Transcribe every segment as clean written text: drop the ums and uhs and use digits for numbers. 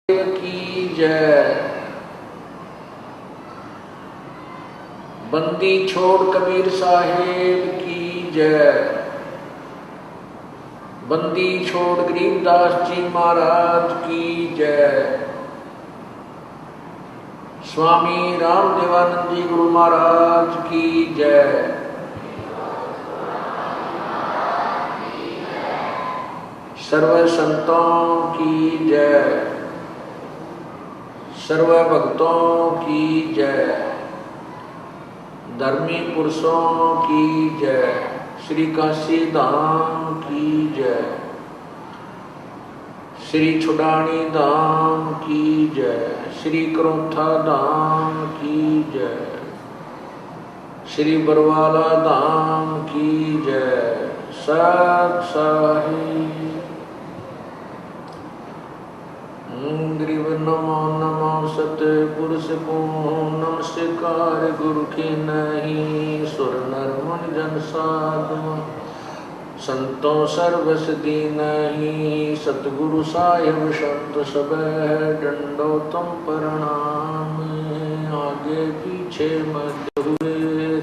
की जय। बंदी छोड़ कबीर साहेब की जय। बंदी छोड़ गरीबदास जी महाराज की जय। स्वामी रामदेवानंद जी गुरु महाराज की जय। सर्व संतों की जय। सर्व भक्तों की जय। धर्मी पुरुषों की जय। श्री काशी धाम की जय। श्री छुडानी धाम की जय। श्री क्रोथा धाम की जय। श्री बरवाला धाम की जय। सत साहिब ग्रीव नमो नमो सतपुरुष को नमस्कार गुरु की नहीं सुर नर मुनि जन साधु संतों सर्वस दीन ही सतगुरु साहिब संत सब दंडोतम प्रणाम। आगे पीछे मत हुए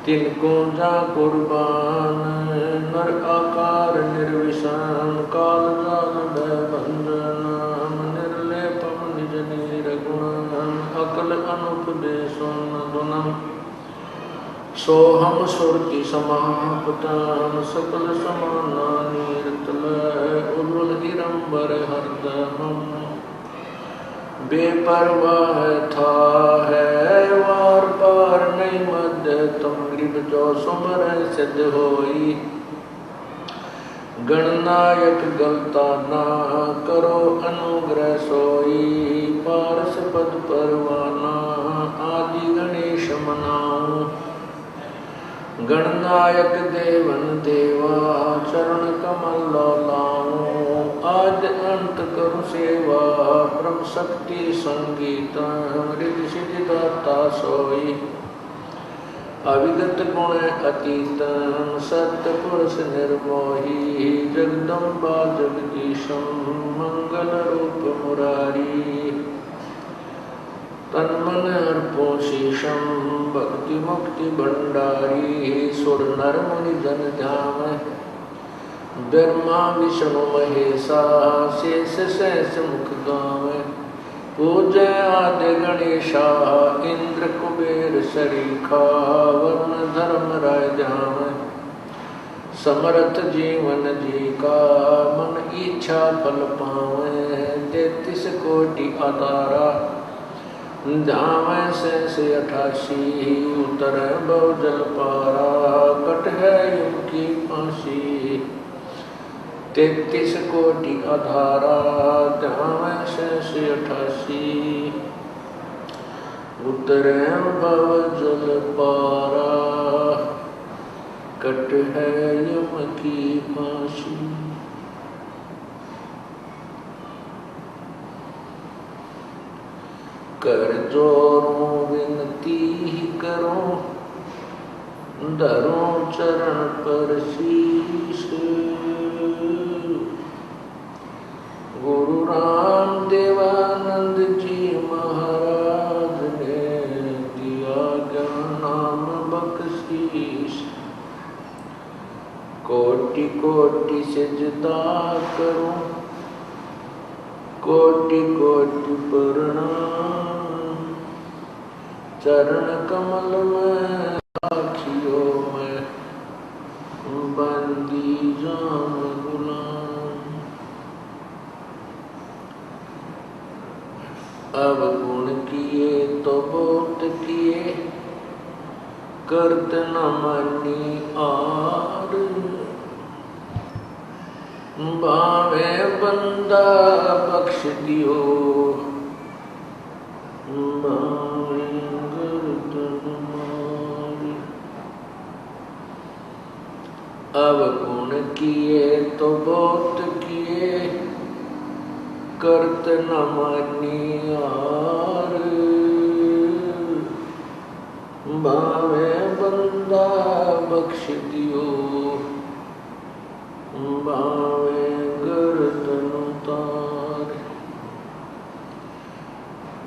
तिनको जा कुर्बान नर आकार निर्विशान काल जाल भंजन निर्लेपम निज निर्गुण अकल अनुपदेशों दुनम सोहम सुरति समापतम सकल समाना नीरतल उर्वल हिरंबर हरदम बेपरवाह था है वार पार नहीं मध्य तुम गरीब जो सुमर सिद्ध होई गणनायक गलता ना करो अनुग्रह सोई पारस पद परवाना आदि गणेश मनाऊं गणनायक देवन देवा चरण कमल लाऊं आज अंत करूं सेवा ब्रह्म शक्ति संगीत रिद्धि सिद्धि दाता सोई अविगत गुण अतीत सत्य पुरुष निर्मोही जगदम्बा जगदीशम मंगल रूप मुरारी तन्मन अर्पो शीशम भक्ति मुक्ति भंडारी सुर नर मुनि जन ध्यान ब्रह्मा विष्णु महेशा शेष सहस मुख गावे पूजय आदि गणेशा इंद्र कुबेर शरीखा वरुण धर्म राय ध्यान समर्थ जीवन जी का मन इच्छा फल पावे 33 कोटि अतारा धाम से 88 उतर बहुजल पारा कट है युग की फांसी 33 कोटि अधारा धाम से 88 उतर बहुजल पारा कट है युग की फांसी। कर जोरों विनती ही करो धरो चरण पर शीश गुरु राम देवानंद जी महाराज ने दिया ज्ञान नाम बख्शीश कोटि कोटि सिजदा करूं कोटि कोटि प्रणाम चरण कमल में आखियों में बंदी जान गुलाम। अब गुण किए तो बहुत किए करत न मानी आर भावे बंदा बख्श दियो भावे गर्दन मारी। अब गुण किए तो बहुत किए करत न मानी यार भावे बंदा बख्श दियो भावे गर्दन उतार।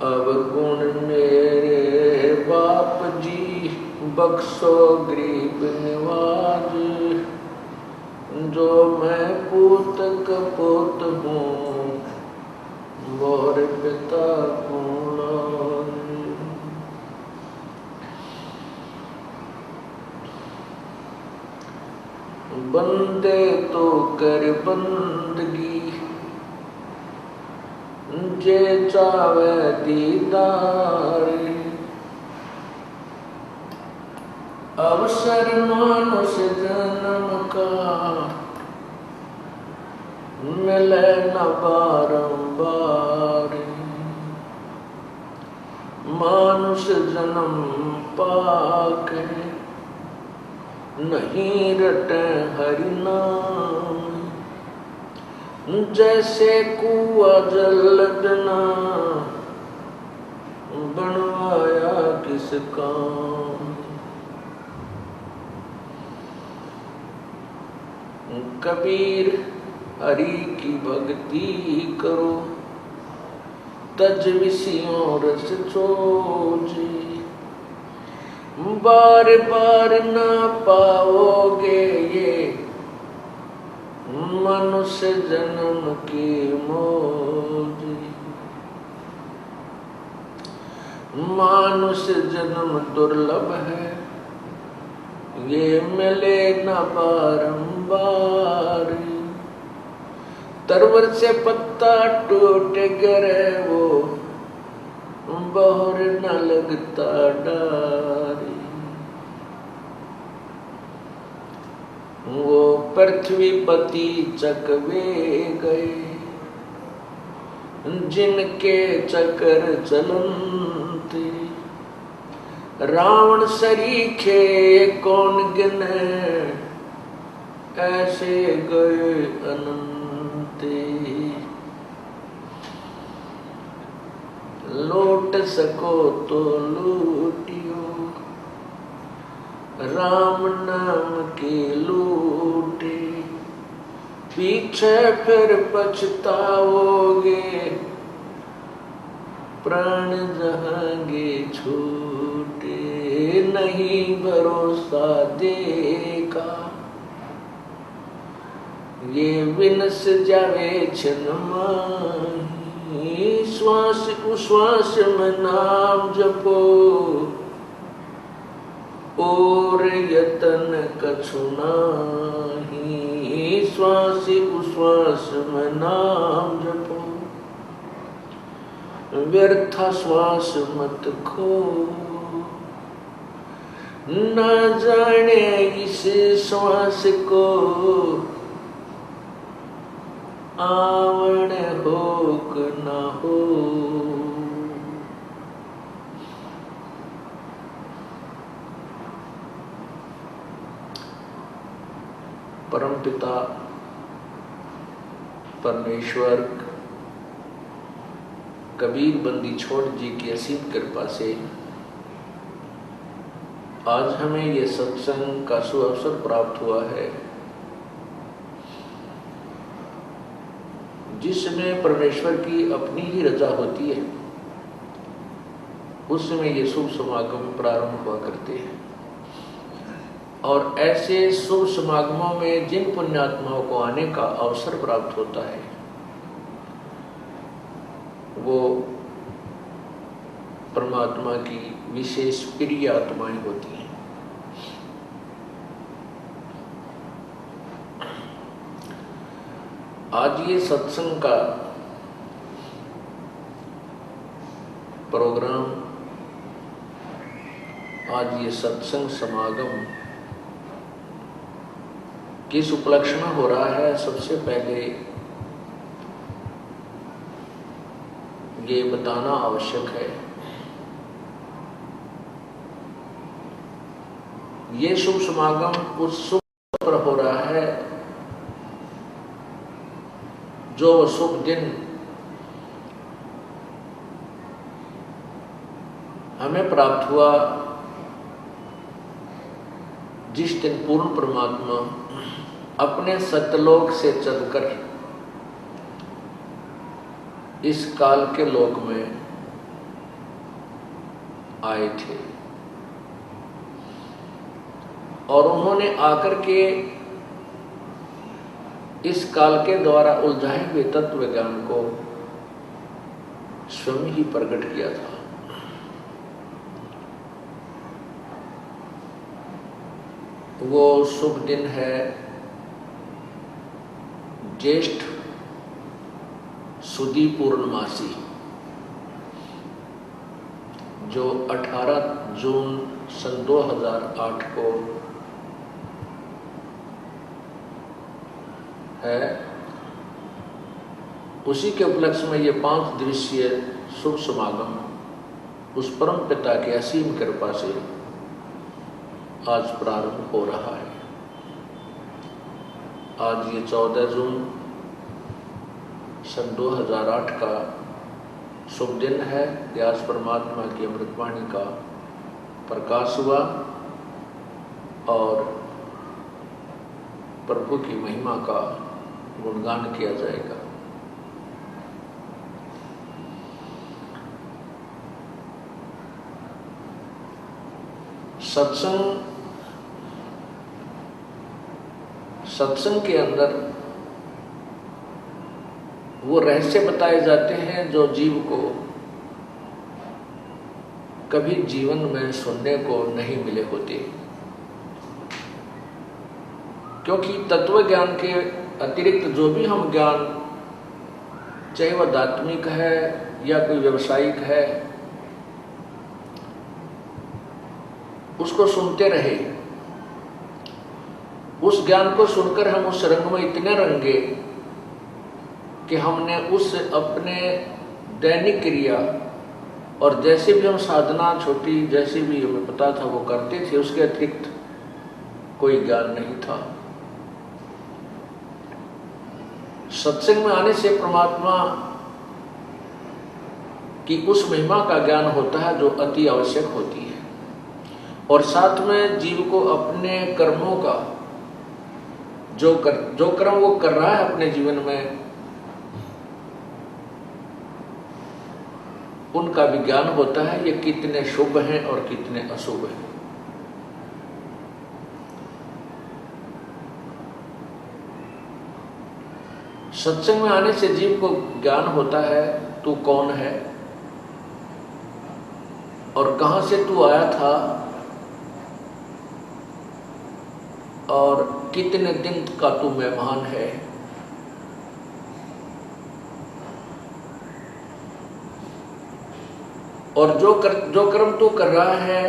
अवगुण मेरे बाप जी, बख्शो गरीब निवाज। जो मैं पूत कपूत हूँ, मोर पिता कौन। बंदे तो कर बंदगी, जे चावे दीदार। अवसर मानुष जन्म का, मिले न बारंबार। मानुष जन्म पाके, नहीं रटे हरि नाम। जैसे कुआ जल बिना, बनवाया किस काम। कबीर हरि की भक्ति करो, तज विषयों रस चोजे। बार बार ना पाओगे ये, मनुष्य जन्म की मौज। मानुष जन्म दुर्लभ है, ये मिले न बारंबार। तरवर से पत्ता टूट गिरे वो, बहुर न लगता डारी। वो पृथ्वी पति चकवे गए, जिनके चक्र चलते। रावण सरीखे कौन गिने, ऐसे गए अनंते। लौट सको तो लूटियो, राम नाम की लूटे। पीछे फिर पछताओगे, प्राण जहांगे छूटे। नहीं भरोसा देखा, ये विनस जावे छिन माही। श्वास उश्वास में नाम जपो, और यतन कछु नाही। श्वास उश्वास में नाम जपो, व्यर्था श्वास मत खो। न जाने इस श्वास को, आवण हो क न हो। परमपिता परमेश्वर कबीर बंदी छोड़ जी की असीम कृपा से आज हमें ये सत्संग का सुअवसर प्राप्त हुआ है, जिसमें परमेश्वर की अपनी ही रजा होती है। उस समय ये शुभ समागम प्रारंभ हुआ करते हैं, और ऐसे शुभ समागमों में जिन पुण्यात्माओं को आने का अवसर प्राप्त होता है, वो परमात्मा की विशेष प्रिय आत्माएं होती हैं। आज ये सत्संग का प्रोग्राम, आज ये सत्संग समागम किस उपलक्ष्य में हो रहा है, सबसे पहले ये बताना आवश्यक है। ये शुभ समागम उस शुभ पर हो रहा है जो शुभ दिन हमें प्राप्त हुआ, जिस दिन पूर्ण परमात्मा अपने सत्यलोक से चलकर इस काल के लोक में आए थे और उन्होंने आकर के इस काल के द्वारा उलझाए हुए तत्व ज्ञान को स्वयं ही प्रकट किया था। वो शुभ दिन है ज्येष्ठ सुदी पूर्णमासी, जो 18 जून सन 2008 को है। उसी के उपलक्ष्य में ये 5 दिवसीय शुभ समागम उस परम पिता के असीम कृपा से आज प्रारंभ हो रहा है। आज ये 14 जून सन 2008 का शुभ दिन है। आज परमात्मा की अमृतवाणी का प्रकाश हुआ और प्रभु की महिमा का गुणगान किया जाएगा। सत्संग के अंदर वो रहस्य बताए जाते हैं जो जीव को कभी जीवन में सुनने को नहीं मिले होते, क्योंकि तत्व ज्ञान के अतिरिक्त जो भी हम ज्ञान, चाहे वह दात्मिक है या कोई व्यवसायिक है, उसको सुनते रहे। उस ज्ञान को सुनकर हम उस रंग में इतने रंगे कि हमने उस अपने दैनिक क्रिया और जैसे भी हम साधना छोटी जैसे भी हमें पता था वो करते थे, उसके अतिरिक्त कोई ज्ञान नहीं था। सत्संग में आने से परमात्मा की उस महिमा का ज्ञान होता है जो अति आवश्यक होती है, और साथ में जीव को अपने कर्मों का जो कर्म वो कर रहा है अपने जीवन में, उनका भी ज्ञान होता है, ये कितने शुभ हैं और कितने अशुभ हैं। सत्संग में आने से जीव को ज्ञान होता है तू कौन है और कहां से तू आया था और कितने दिन का तू मेहमान है। और जो कर्म तू कर रहा है,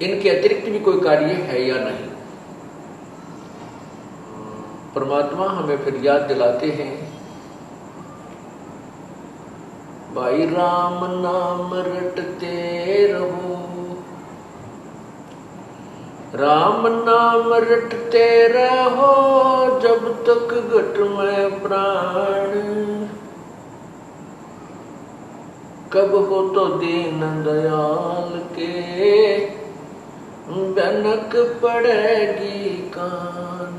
इनके अतिरिक्त भी कोई कार्य है या नहीं। परमात्मा हमें फिर याद दिलाते हैं, भाई राम नाम रटते रहो, राम नाम रटते रहो जब तक घट में प्राण, कब हो तो दीन दयाल के बनक पड़ेगी कान।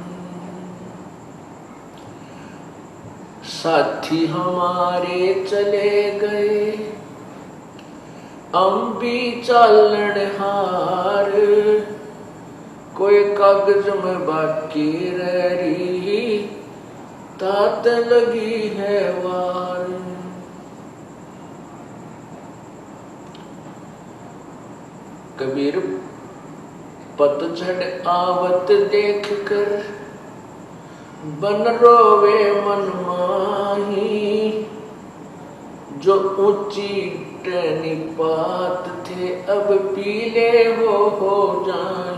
साथी हमारे चले गए हम भी चालन हार, कोई कागज में बाकी रह रही तात लगी है वार। कबीर पतझड़ आवत देख कर बन रोवे मन माही, जो ऊंची टहनी पात थे अब पीले हो जान।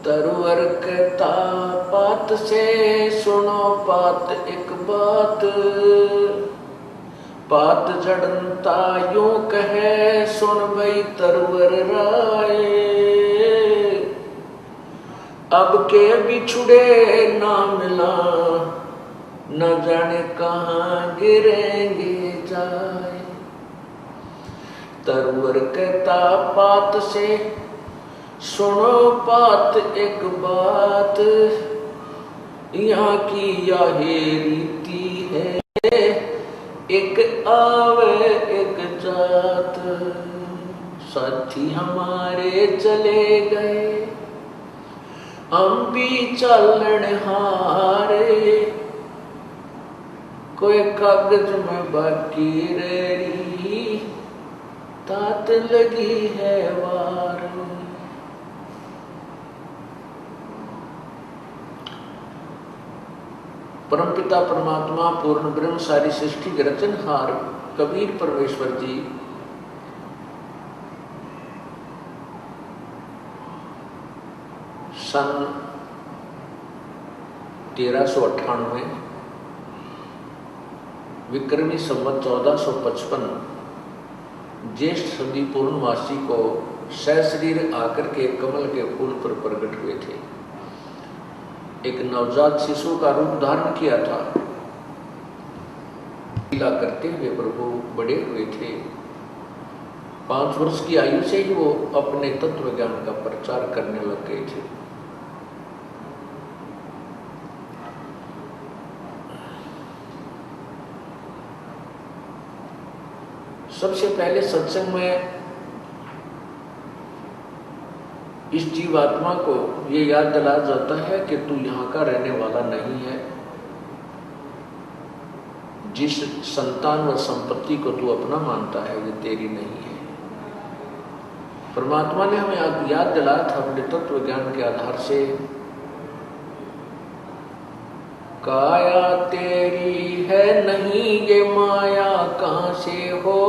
तरवर कहता पात से सुनो पात एक बात, पात झड़ता यूं कहे सुन भई तरवर राय। अब के बिछुड़े ना मिला न जाने कहाँ गिरेंगे जाए। तरवर कहता पात से सुनो पात एक बात, यहाँ की यह रीति है, एक आवे एक जात। साथी हमारे चले गए, हम भी चलन हारे। कोई कागज में बाकी रही, तात लगी है वार। परमपिता परमात्मा पूर्ण ब्रह्म सारी सृष्टि के रचनहार कबीर परमेश्वर जी सन 1398 विक्रमी संवत 1455 ज्येष्ठ सदी पूर्णमासी को सशरीर आकर के कमल के फूल पर प्रकट हुए थे। एक नवजात शिशु का रूप धारण किया था। लीला करते हुए प्रभु बड़े हुए थे। 5 वर्ष की आयु से ही वो अपने तत्व ज्ञान का प्रचार करने लग गए थे। सबसे पहले सत्संग में इस जीवात्मा को ये याद दिलाया जाता है कि तू यहाँ का रहने वाला नहीं है। जिस संतान व संपत्ति को तू अपना मानता है ये तेरी नहीं है। परमात्मा ने हमें याद दिलाया था अपने तत्व ज्ञान के आधार से, काया तेरी है नहीं ये माया कहाँ से हो,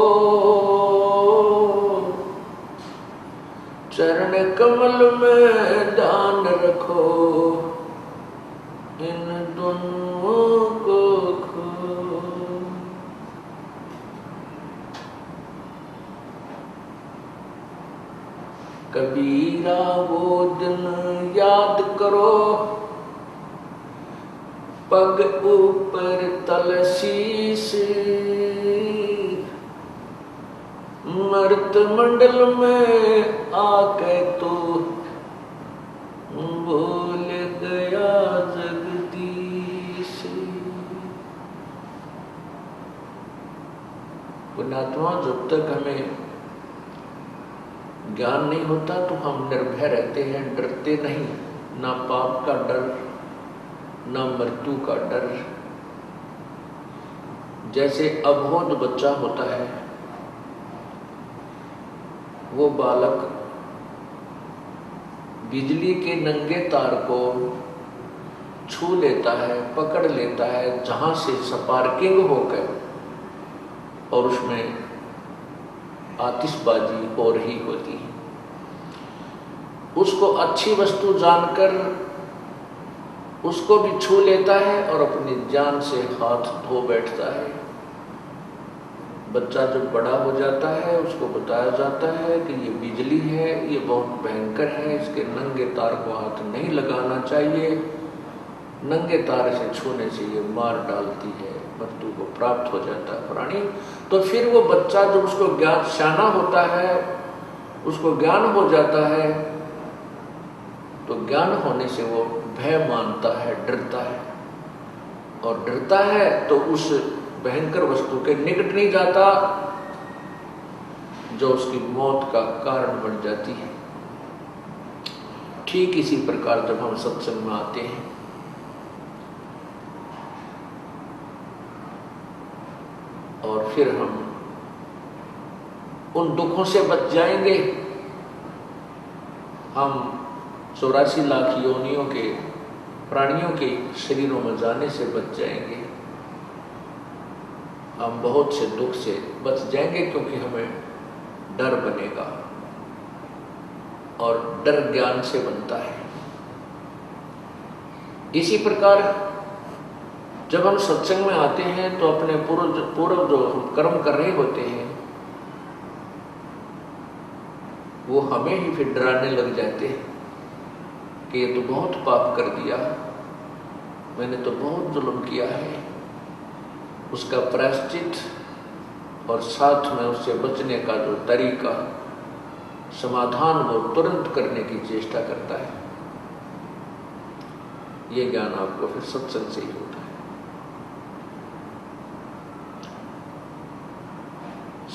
चरण कमल में ध्यान रखो, इन दोनों को खो। कबीरा वो दिन याद करो, पग ऊपर तल शीश, मर्त मंडल में आके तो भूल गया जगदीश। पुण्यात्मा, जब तक हमें ज्ञान नहीं होता तो हम निर्भय रहते हैं, डरते नहीं। ना पाप का डर, ना मृत्यु का डर। जैसे अबोध बच्चा होता है, वो बालक बिजली के नंगे तार को छू लेता है, पकड़ लेता है, जहां से स्पार्किंग होकर, और उसमें आतिशबाजी हो रही होती है। उसको अच्छी वस्तु जानकर उसको भी छू लेता है और अपनी जान से हाथ धो बैठता है। बच्चा जब बड़ा हो जाता है उसको बताया जाता है कि ये बिजली है, ये बहुत भयंकर है, इसके नंगे तार को हाथ नहीं लगाना चाहिए, नंगे तार से छूने से ये मार डालती है, मृत्यु को प्राप्त हो जाता है प्राणी। तो फिर वो बच्चा जब उसको ज्ञान शाना होता है, उसको ज्ञान हो जाता है, तो ज्ञान होने से वो भय मानता है, डरता है, और डरता है तो उस भयंकर वस्तु के निकट नहीं जाता जो उसकी मौत का कारण बन जाती है। ठीक इसी प्रकार जब हम सत्संग में आते हैं और फिर हम उन दुखों से बच जाएंगे, हम 84 लाख योनियों के प्राणियों के शरीरों में जाने से बच जाएंगे, हम बहुत से दुख से बच जाएंगे, क्योंकि हमें डर बनेगा और डर ज्ञान से बनता है। इसी प्रकार जब हम सत्संग में आते हैं तो अपने पूर्व जो हम कर्म कर रहे होते हैं वो हमें ही फिर डराने लग जाते हैं कि ये तो बहुत पाप कर दिया, मैंने तो बहुत जुल्म किया है। उसका प्रायश्चित और साथ में उससे बचने का जो तरीका, समाधान वो तुरंत करने की चेष्टा करता है। ये ज्ञान आपको फिर सत्संग से ही होता है।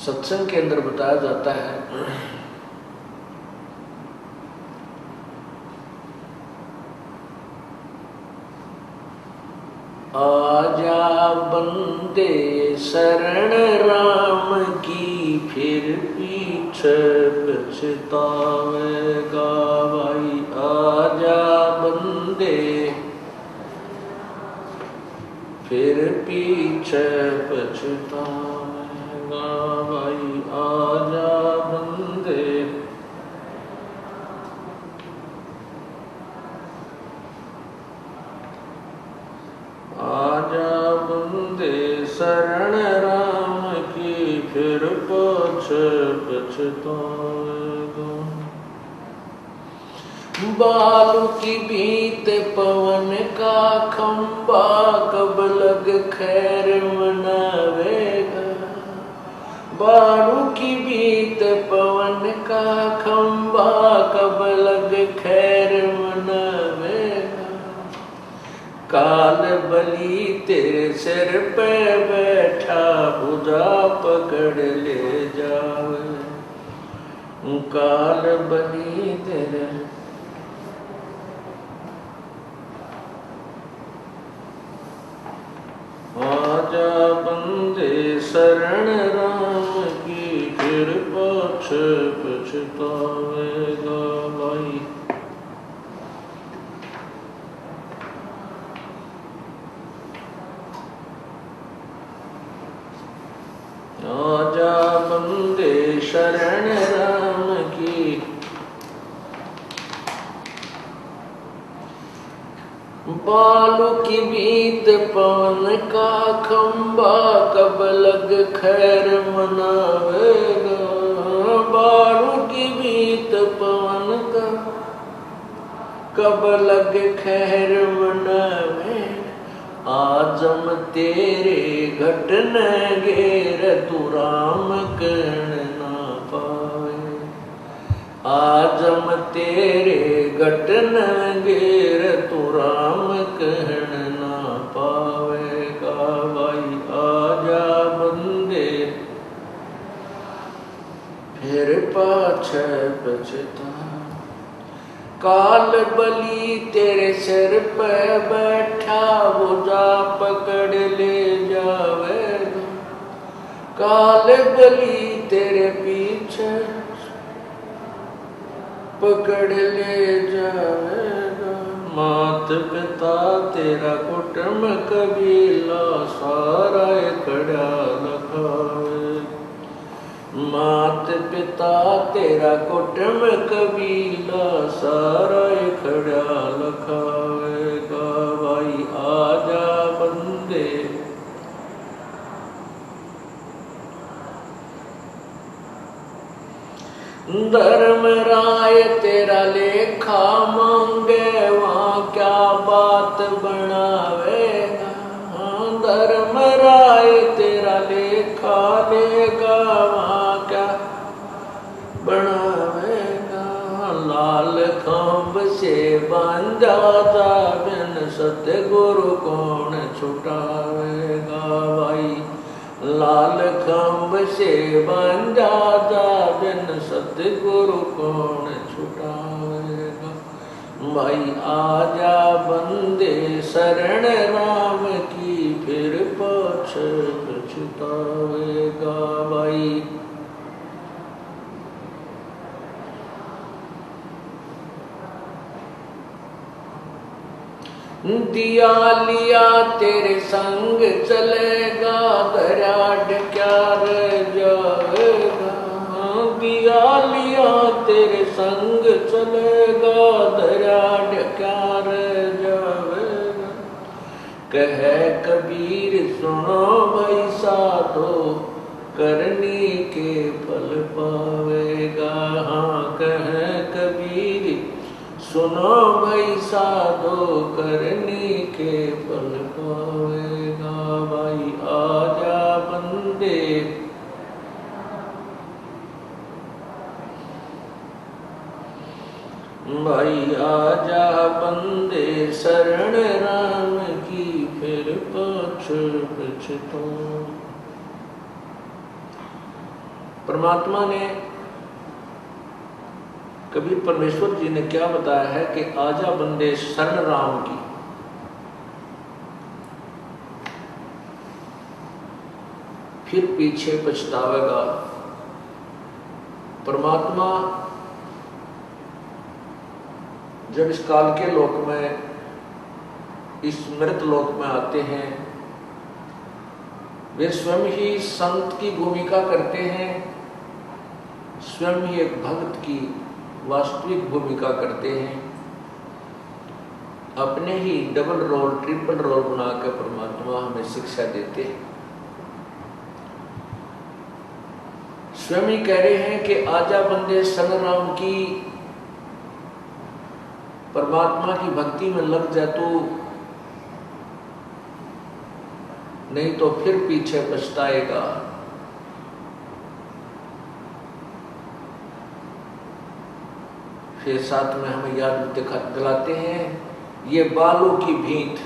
सत्संग के अंदर बताया जाता है आजा बंदे शरण राम की, फिर पीछे पछतावेगा भाई। आजा बंदे फिर पीछे पछतावेगा भाई। आजा बंदे आजा बंदे शरण राम की, फिर पीछे पछतावेगा। बालू की बीत पवन का खंबा, कब लग खैर मनावेगा। बालू की बीत पवन का खंबा, कब लग खैर मनावेगा। काल बली तेरे सिर पे बैठा, भुजा पकड़ ले जावे। काल बली तेरे आजा बंदे शरण राम की, फिर पाछे पछतावेगा भाई। आजा बंदे शरण राम की, बालू की बीत पवन का खंबा, कब लग खैर मनावेगा। बालू की बीत पवन का कब लग खैर मनावेगा। आजम तेरे घट न घेर, तू राम कर्ण ना पावे। आजम तेरे घट न घेर, तू राम कर्ण ना पावेगा भाई। आजा बंदे फिर पाछे पछता। काल बली तेरे सिर पे बैठा, भुजा पकड़ ले जावेगा। काल बली तेरे पीछे पकड़ ले जावेगा। मात पिता तेरा कुटुंब कबीला, सारा खड़ा लखावे। मात पिता तेरा कुटुंब कबीला, सारा खड़ा लखावेगा भाई। आजा बंदे धर्म राय तेरा लेखा मांगे, वहाँ क्या बात बनावेगा। धर्म राय तेरा लेखा लेगा, वहाँ क्या बनावेगा। लाल खंभ से बांधा था, बिन सतगुरु कौन छुटावेगा भाई। लाल खंभ से बांधा था, बिन सतगुरु कौन छुटावेगा भाई। आजा बंदे शरण राम की, फिर पाछे पछतावेगा भाई। दिया लिया तेरे संग चलेगा, दरिया क्या रह जाएगा। दिया लिया तेरे संग चलेगा, दरिया क्या रह जाएगा। कहे कबीर सुनो भाई साधो, करनी के फल पावेगा। हाँ कहे कबीर सुनो भाई साधो, करनी के फल पावेगा भाई। आजा बंदे भाई, आजा बंदे शरण राम की, फिर पाछे पछतो। परमात्मा ने, कबीर परमेश्वर जी ने क्या बताया है कि आजा बंदे शरण राम की, फिर पीछे पछतावेगा। परमात्मा जब इस काल के लोक में, इस मृत लोक में आते हैं, वे स्वयं ही संत की भूमिका करते हैं, स्वयं ही एक भक्त की वास्तविक भूमिका करते हैं। अपने ही डबल रोल ट्रिपल रोल बनाकर परमात्मा हमें शिक्षा देते हैं। स्वयं ही कह रहे हैं कि आजा बंदे शरण राम की, परमात्मा की भक्ति में लग जा तू, नहीं तो फिर पीछे पछताएगा। फिर साथ में हमें याद दिलाते हैं, ये बालू की भींत,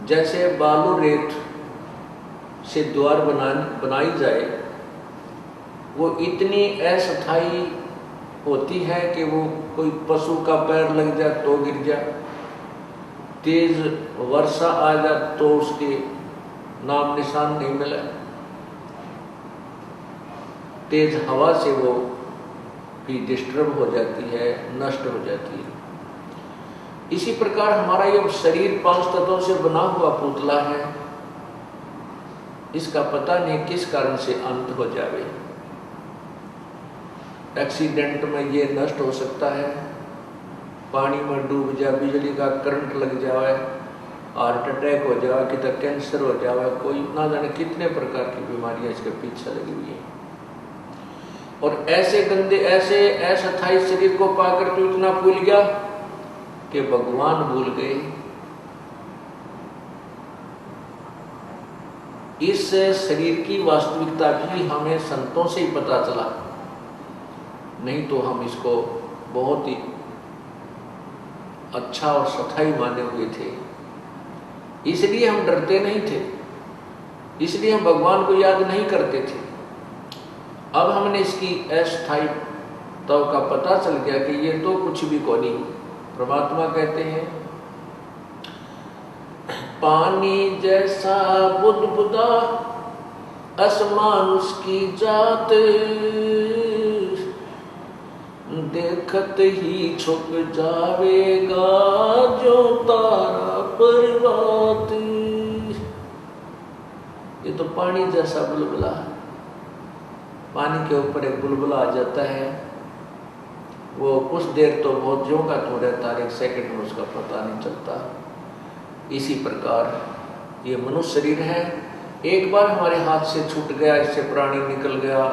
जैसे बालू रेत से द्वार बनाई जाए, वो इतनी अस्थायी होती है कि वो कोई पशु का पैर लग जाए तो गिर जाए, तेज वर्षा आ जाए तो उसके नाम निशान नहीं मिला, तेज हवा से वो भी डिस्टर्ब हो जाती है, नष्ट हो जाती है। इसी प्रकार हमारा ये शरीर 5 तत्वों से बना हुआ पुतला है, इसका पता नहीं किस कारण से अंत हो जावे। एक्सीडेंट में ये नष्ट हो सकता है, पानी में डूब जाए, बिजली का करंट लग जाए, हार्ट अटैक हो जाए, कितना कैंसर हो जाए, कोई ना जाने कितने प्रकार की बीमारियां इसके पीछे लगी हुई हैं। और ऐसे गंदे, ऐसे अस्थायी शरीर को पाकर तो इतना भूल गया कि भगवान भूल गए। इस शरीर की वास्तविकता भी हमें संतों से ही पता चला, नहीं तो हम इसको बहुत ही अच्छा और सथाई माने हुए थे। इसलिए हम डरते नहीं थे, इसलिए हम भगवान को याद नहीं करते थे। अब हमने इसकी अस्थायीता का पता चल गया कि ये तो कुछ भी को नहीं। परमात्मा कहते हैं, पानी जैसा बुदबुदा असमान उसकी जात, देखत ही छुप जावेगा जो तारा पर्वत। ये तो पानी जैसा बुलबुला, पानी के ऊपर एक बुलबुला आ जाता है, वो कुछ देर तो बहुत ज्यों का तो रहता है, 1 सेकंड में उसका पता नहीं चलता। इसी प्रकार ये मनुष्य शरीर है, एक बार हमारे हाथ से छूट गया, इससे प्राणी निकल गया,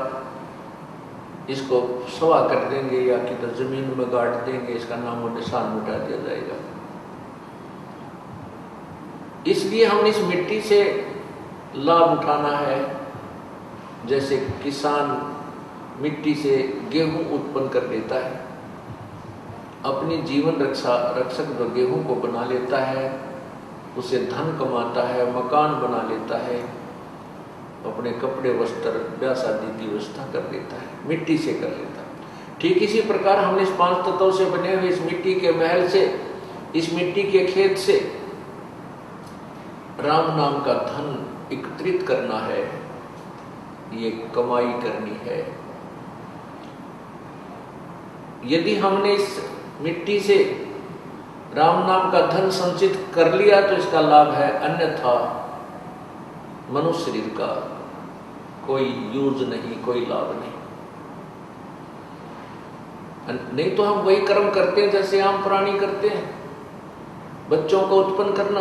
इसको सवा कर देंगे या किधर जमीन में गाड़ देंगे, इसका नामो निशान मिटा दिया जाएगा। इसलिए हम इस मिट्टी से लाभ उठाना है। जैसे किसान मिट्टी से गेहूं उत्पन्न कर लेता है, अपनी जीवन रक्षक जो गेहूं को बना लेता है, उसे धन कमाता है, मकान बना लेता है, अपने कपड़े वस्त्र ब्याह शादी की व्यवस्था कर लेता है, मिट्टी से कर लेता है। ठीक इसी प्रकार हमने इस 5 तत्वों से बने हुए इस मिट्टी के महल से, इस मिट्टी के खेत से राम नाम का धन एकत्रित करना है, ये कमाई करनी है। यदि हमने इस मिट्टी से राम नाम का धन संचित कर लिया तो इसका लाभ है, अन्यथा मनुष्य शरीर का कोई यूज नहीं, कोई लाभ नहीं। नहीं तो हम वही कर्म करते हैं जैसे आम प्राणी करते हैं, बच्चों को उत्पन्न करना,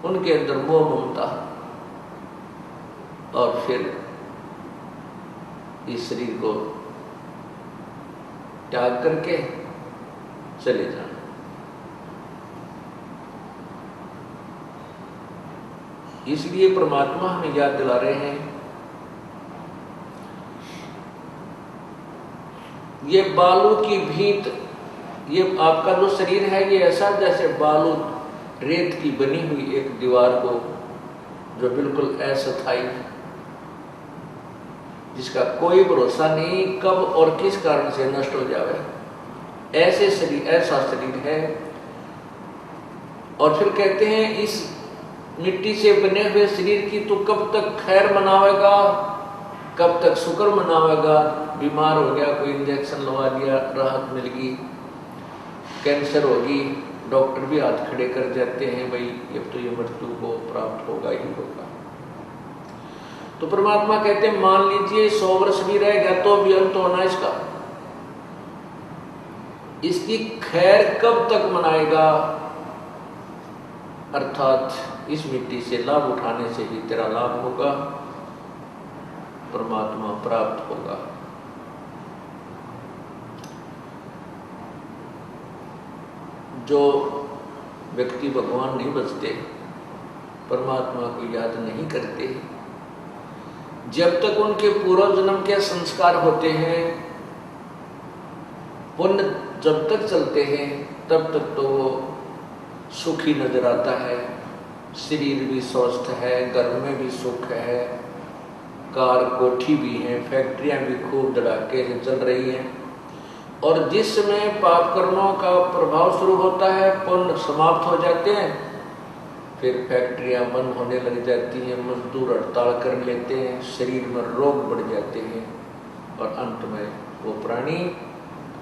उनके अंदर मोह ममता, और फिर इस शरीर को त्याग करके चले जाना। इसलिए परमात्मा हमें याद दिला रहे हैं, ये बालू की भींत, ये आपका जो शरीर है ये ऐसा जैसे बालू रेत की बनी हुई एक दीवार को, जो बिल्कुल अस्थायी जिसका कोई भरोसा नहीं कब और किस कारण से नष्ट हो जावे, ऐसे शरीर, ऐसा शरीर है। और फिर कहते हैं इस मिट्टी से बने हुए शरीर की तो कब तक खैर मनावेगा, कब तक शुक्र मनावेगा। बीमार हो गया, कोई इंजेक्शन लगा दिया, राहत मिल गई, कैंसर होगी, डॉक्टर भी हाथ खड़े कर जाते हैं, भाई अब तो ये मृत्यु को प्राप्त होगा ही होगा। तो परमात्मा कहते हैं मान लीजिए 100 वर्ष भी रह गया तो भी अंत होना इसका, इसकी खैर कब तक मनाएगा, अर्थात इस मिट्टी से लाभ उठाने से ही तेरा लाभ होगा, परमात्मा प्राप्त होगा। जो व्यक्ति भगवान नहीं बचते, परमात्मा को याद नहीं करते, जब तक उनके पूर्व जन्म के संस्कार होते हैं, पुण्य जब तक चलते हैं, तब तक तो वो सुखी नजर आता है, शरीर भी स्वस्थ है, घर में भी सुख है, कार कोठी भी है, फैक्ट्रियां भी खूब धड़ाके से चल रही हैं। और जिस समय पाप कर्मों का प्रभाव शुरू होता है, पुण्य समाप्त हो जाते हैं, फिर फैक्ट्रियां बंद होने लग जाती हैं, मजदूर हड़ताल कर लेते हैं, शरीर में रोग बढ़ जाते हैं और अंत में वो प्राणी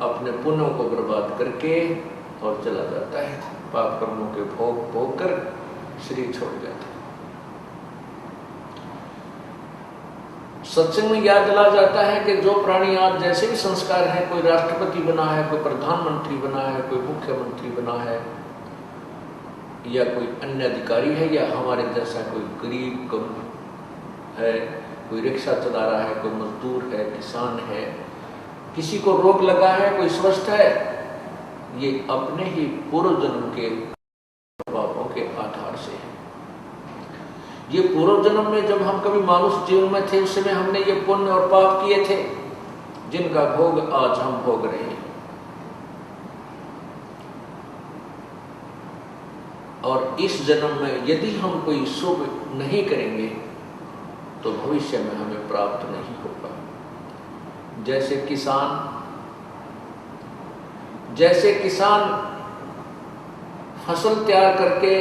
अपने पुण्यों को बर्बाद करके और चला जाता है, पाप कर्मों के भोग भोग कर शरीर छोड़ जाता है। सत्संग में याद दिला जाता है कि जो प्राणी आज जैसे भी संस्कार है, कोई राष्ट्रपति बना है, कोई प्रधानमंत्री बना है, कोई मुख्यमंत्री बना है, या कोई अन्य अधिकारी है, या हमारे जैसा कोई गरीब कम है, कोई रिक्शा चला रहा है, कोई मजदूर है, किसान है, किसी को रोग लगा है, कोई स्वस्थ है, ये अपने ही पूर्व जन्म के प्रभावों के आधार से है। ये पूर्व जन्म में जब हम कभी मानुष जीवन में थे, उस समय हमने ये पुण्य और पाप किए थे, जिनका भोग आज हम भोग रहे हैं। और इस जन्म में यदि हम कोई शुभ नहीं करेंगे तो भविष्य में हमें प्राप्त नहीं होगा। जैसे किसान फसल तैयार करके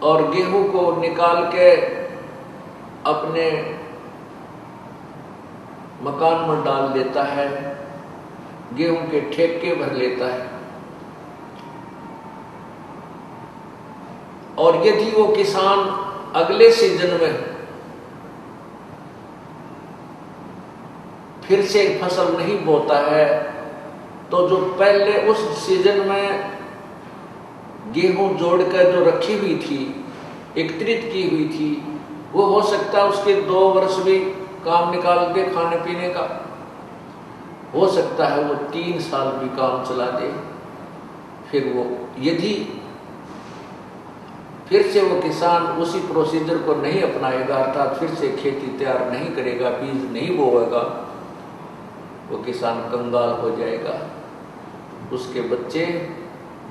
और गेहूं को निकाल के अपने मकान में डाल देता है, गेहूं के ठेके भर लेता है, और यदि वो किसान अगले सीजन में फिर से फसल नहीं बोता है, तो जो पहले उस सीजन में गेहूं जोड़कर जो रखी हुई थी, एकत्रित की हुई थी, वो हो सकता है उसके 2 वर्ष भी काम निकाल दे खाने पीने का, हो सकता है वो 3 साल भी काम चला दे। फिर वो यदि फिर से वो किसान उसी प्रोसीजर को नहीं अपनाएगा, अर्थात फिर से खेती तैयार नहीं करेगा, बीज नहीं बोएगा, वो किसान कंगाल हो जाएगा, उसके बच्चे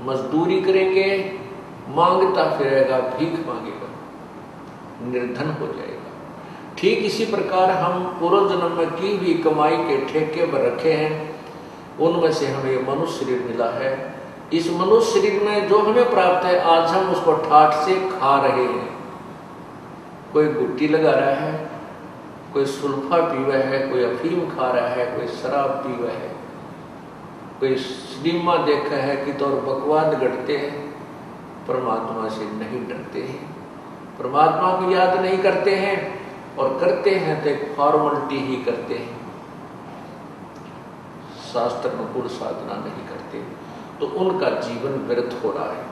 मजदूरी करेंगे, मांगता फिरेगा, भीख मांगेगा, निर्धन हो जाएगा। ठीक इसी प्रकार हम पूर्व जन्म में की हुई कमाई के ठेके पर रखे हैं, उनमें से हमें मनुष्य शरीर मिला है। इस मनुष्य शरीर में जो हमें प्राप्त है, आज हम उसको ठाठ से खा रहे हैं। कोई गुट्टी लगा रहा है, कोई सुल्फा पी रहा है, कोई अफीम खा रहा है, कोई शराब पी रहा है, कोई सिनेमा देखा है कि तो और बकवाद गढ़ते हैं, परमात्मा से नहीं डरते हैं, परमात्मा को याद नहीं करते हैं, और करते हैं तो एक फॉर्मलिटी ही करते हैं, शास्त्र अनुकूल साधना नहीं करते, तो उनका जीवन व्यर्थ हो रहा है।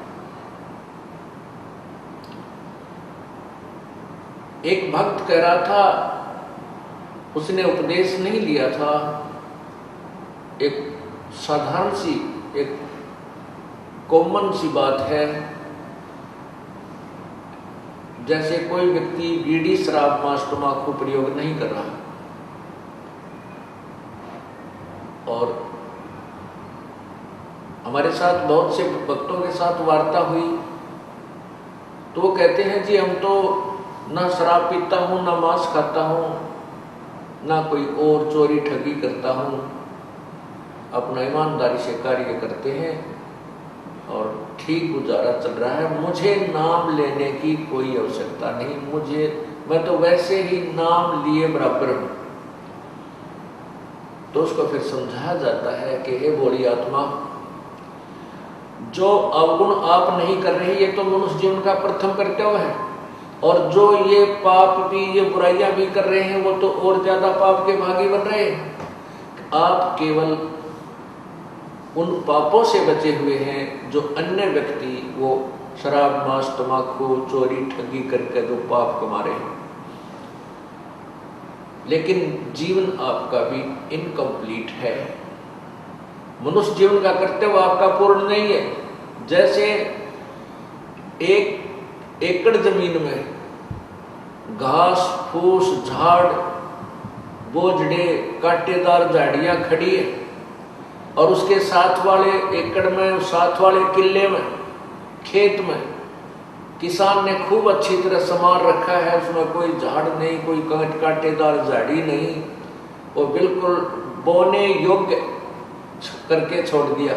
एक भक्त कह रहा था, उसने उपदेश नहीं लिया था, एक साधारण सी, एक कॉमन सी बात है, जैसे कोई व्यक्ति बीड़ी, शराब, मांस, तंबाकू प्रयोग नहीं कर रहा, और हमारे साथ बहुत से भक्तों के साथ वार्ता हुई, तो वो कहते हैं जी हम तो ना शराब पीता हूँ, ना मांस खाता हूँ, ना कोई और चोरी ठगी करता हूँ, अपना ईमानदारी से कार्य करते हैं और ठीक गुजारा चल रहा है। मुझे नाम लेने की कोई आवश्यकता नहीं, मैं तो वैसे ही नाम लिए बराबर हूँ। तो उसको फिर समझाया जाता है कि हे भोली आत्मा, जो अवगुण आप नहीं कर रही ये तो मनुष्य जीवन का प्रथम कर्तव्य है, और जो ये पाप भी, ये बुराइयां भी कर रहे हैं वो तो और ज्यादा पाप के भागी बन रहे हैं। आप केवल उन पापों से बचे हुए हैं जो अन्य व्यक्ति वो शराब, मांस, तम्बाकू, चोरी, ठगी करके जो पाप कमा रहे हैं। लेकिन जीवन आपका भी इनकम्प्लीट है, मनुष्य जीवन का कर्तव्य आपका पूर्ण नहीं है। जैसे 1 एकड़ जमीन में घास फूस, झाड़, बोझड़े, कांटेदार झाड़ियां खड़ी है, और उसके साथ वाले एकड़ में, साथ वाले किले में, खेत में किसान ने खूब अच्छी तरह संभाल रखा है, उसमें कोई झाड़ नहीं, कोई कांटेदार झाड़ी नहीं, वो बिल्कुल बोने योग्य करके छोड़ दिया,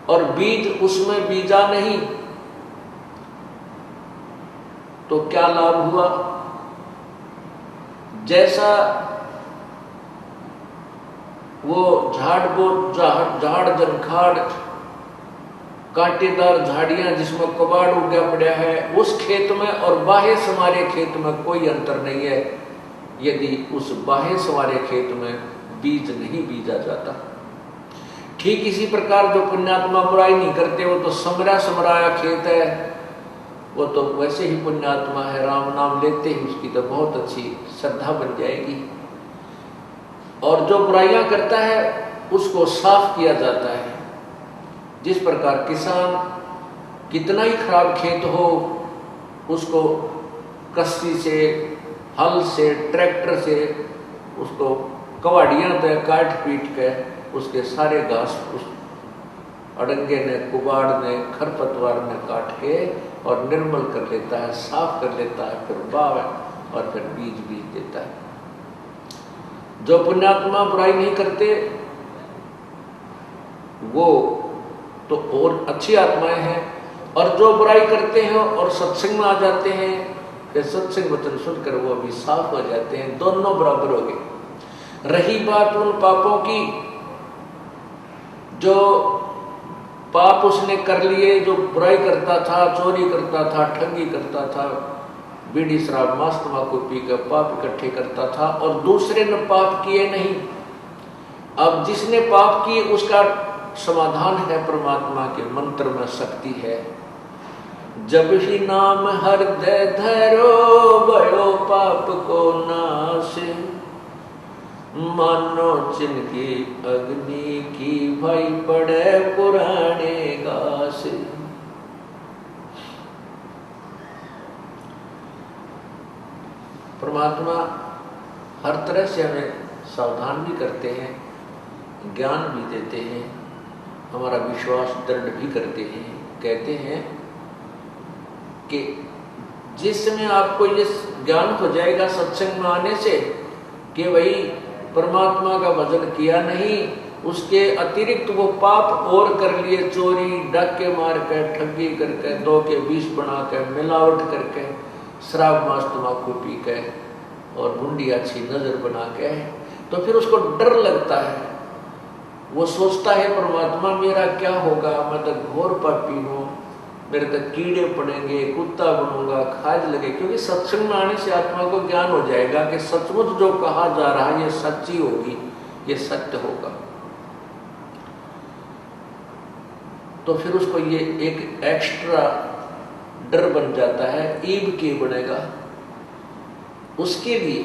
और बीज उसमें बीजा नहीं, तो क्या लाभ हुआ? जैसा वो झाड़ जनखाड़, कांटेदार झाड़ियां जिसमें कबाड़ उगा पड़ा है, उस खेत में और बाहे संवारे खेत में कोई अंतर नहीं है, यदि उस बाहे संवारे खेत में बीज नहीं बीजा जाता। ठीक इसी प्रकार जो पुण्यात्मा बुराई नहीं करते वो तो समराया खेत है, वो तो वैसे ही पुण्यात्मा है, राम नाम लेते ही उसकी तो बहुत अच्छी श्रद्धा बन जाएगी। और जो बुराइयां करता है उसको साफ किया जाता है। जिस प्रकार किसान कितना ही खराब खेत हो उसको कस्सी से, हल से, ट्रैक्टर से उसको कवाड़ियां दे काट पीट के उसके सारे घास उस अड़ंगे ने, कुबाड़ ने, खरपतवार ने काट के और निर्मल कर लेता है, साफ कर लेता है, फिर बाव और फिर बीज देता है। जो पुण्यात्मा बुराई नहीं करते वो तो और अच्छी आत्माएं हैं, और जो बुराई करते हैं और सत्संग में आ जाते हैं, फिर सत्संग वचन सुनकर वो भी साफ हो जाते हैं, दोनों बराबर हो गए। रही बात उन पापों की जो पाप उसने कर लिए, जो बुराई करता था, चोरी करता था, ठगी करता था, बीड़ी शराब मांस तम्बाकू पी कर पाप इकट्ठे करता था, और दूसरे ने पाप किए नहीं। अब जिसने पाप किए उसका समाधान है परमात्मा के मंत्र में शक्ति है। जब ही नाम हृदय धरो भयो पाप को नाश, मानो चिन्ह अग्नि की भाई पड़े पुराने घास। परमात्मा हर तरह से हमें सावधान भी करते हैं, ज्ञान भी देते हैं, हमारा विश्वास दृढ़ भी करते हैं। कहते हैं कि जिस समय आपको ये ज्ञान हो जाएगा सत्संग में आने से कि भाई परमात्मा का भजन किया नहीं, उसके अतिरिक्त वो पाप और कर लिए, चोरी डाके मार कर, ठगी करके, 2 के 20 बना कर, मिलावट करके, शराब मांस तम्बाकू पी के और बुंडी अच्छी नजर बना के, तो फिर उसको डर लगता है। वो सोचता है परमात्मा मेरा क्या होगा, मैं तो घोर पापी हूँ, मेरे तो कीड़े पड़ेंगे, कुत्ता बनूंगा, खाज लगे। क्योंकि सत्संग में आने से आत्मा को ज्ञान हो जाएगा कि सचमुच जो कहा जा रहा है ये सच्ची होगी, ये सत्य होगा। तो फिर उसको ये एक एक्स्ट्रा डर बन जाता है, ईब के बनेगा। उसके लिए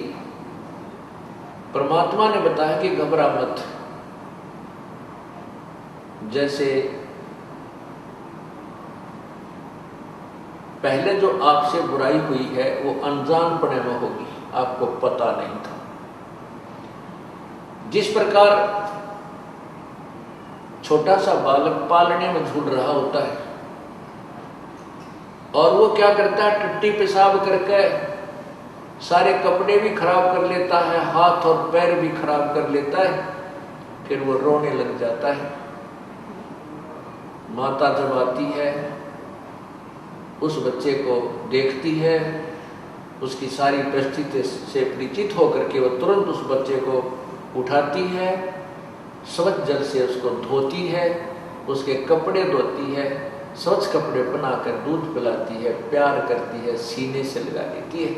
परमात्मा ने बताया कि घबरा मत। जैसे पहले जो आपसे बुराई हुई है वो अनजानपने में होगी, आपको पता नहीं था। जिस प्रकार छोटा सा बालक पालने में झूल रहा होता है और वो क्या करता है, टट्टी पेशाब करके सारे कपड़े भी खराब कर लेता है, हाथ और पैर भी खराब कर लेता है, फिर वो रोने लग जाता है। माता जब आती है, उस बच्चे को देखती है, उसकी सारी परिस्थिति से परिचित होकर के वो तुरंत उस बच्चे को उठाती है, स्वच्छ जल से उसको धोती है, उसके कपड़े धोती है, स्वच्छ कपड़े बनाकर दूध पिलाती है, प्यार करती है, सीने से लगा लेती है,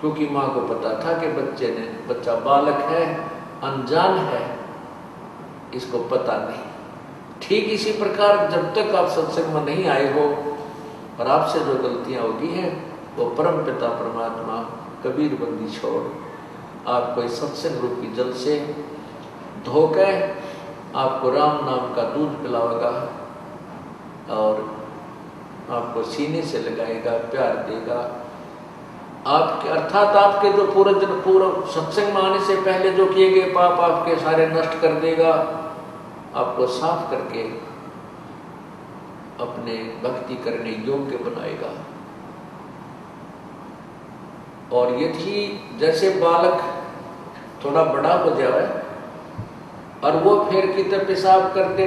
क्योंकि माँ को पता था कि बच्चा बालक है, अनजान है, इसको पता नहीं। ठीक इसी प्रकार जब तक आप सत्संग में नहीं आए हो और आपसे जो गलतियां होगी हैं, वो परम पिता परमात्मा कबीर बंदी छोड़ आपको इस सत्संग रूपी जल से धोकर आपको राम नाम का दूध पिलाएगा और आपको सीने से लगाएगा, प्यार देगा। आपके अर्थात आपके जो पूर्व सत्संग में आने से पहले जो किए गए पाप आपके सारे नष्ट कर देगा, आपको साफ करके अपने भक्ति करने योग्य बनाएगा। और यदि जैसे बालक थोड़ा बड़ा हो जाए और वो फिर कितने पेशाब करते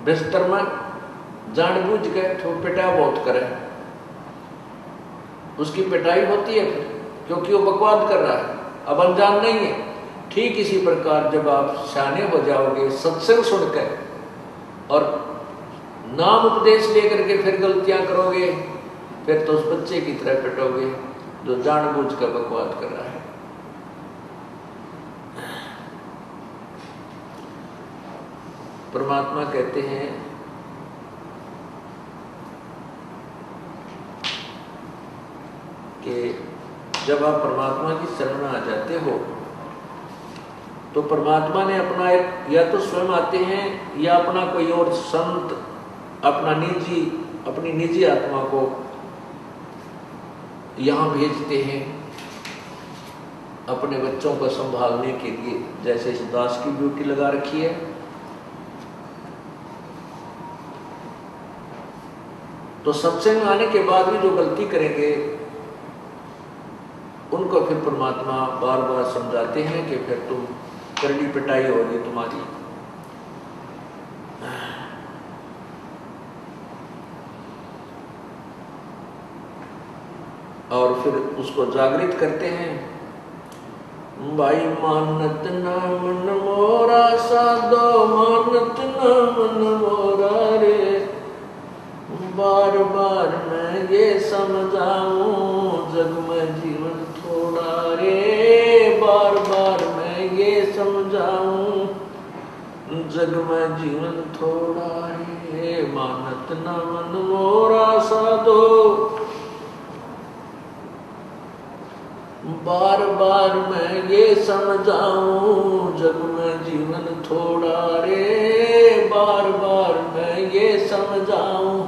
बिस्तर में जानबूझ के तो पिटाई बहुत करे, उसकी पिटाई होती है फिर, क्योंकि वो बकवाद कर रहा है, अब अनजान नहीं है। ठीक इसी प्रकार जब आप सियाने हो जाओगे सत्संग सुनकर और नाम उपदेश लेकर के फिर गलतियां करोगे, फिर तो उस बच्चे की तरह पिटोगे जो जानबूझ कर बकवाद कर रहा है। परमात्मा कहते हैं कि जब आप परमात्मा की शरण में आ जाते हो तो परमात्मा ने अपना एक, या तो स्वयं आते हैं या अपना कोई और संत अपनी निजी आत्मा को यहाँ भेजते हैं अपने बच्चों को संभालने के लिए। जैसे इस दास की ड्यूटी लगा रखी है, तो सत्संग आने के बाद भी जो गलती करेंगे उनको फिर परमात्मा बार बार समझाते हैं कि फिर तुम करड़ी पिटाई होगी तुम्हारी। और फिर उसको जागृत करते हैं, भाई मानत ना मन मोरा साधो, मानत ना मन मोरा रे, बार बार मैं ये समझाऊं जग में जीवन थोड़ा रे, बार बार मैं ये समझाऊं जग में जीवन थोड़ा रे, मानत ना मन मोरा साधो, बार बार मैं ये समझाऊं जग में जीवन थोड़ा रे, बार बार मैं ये समझाऊं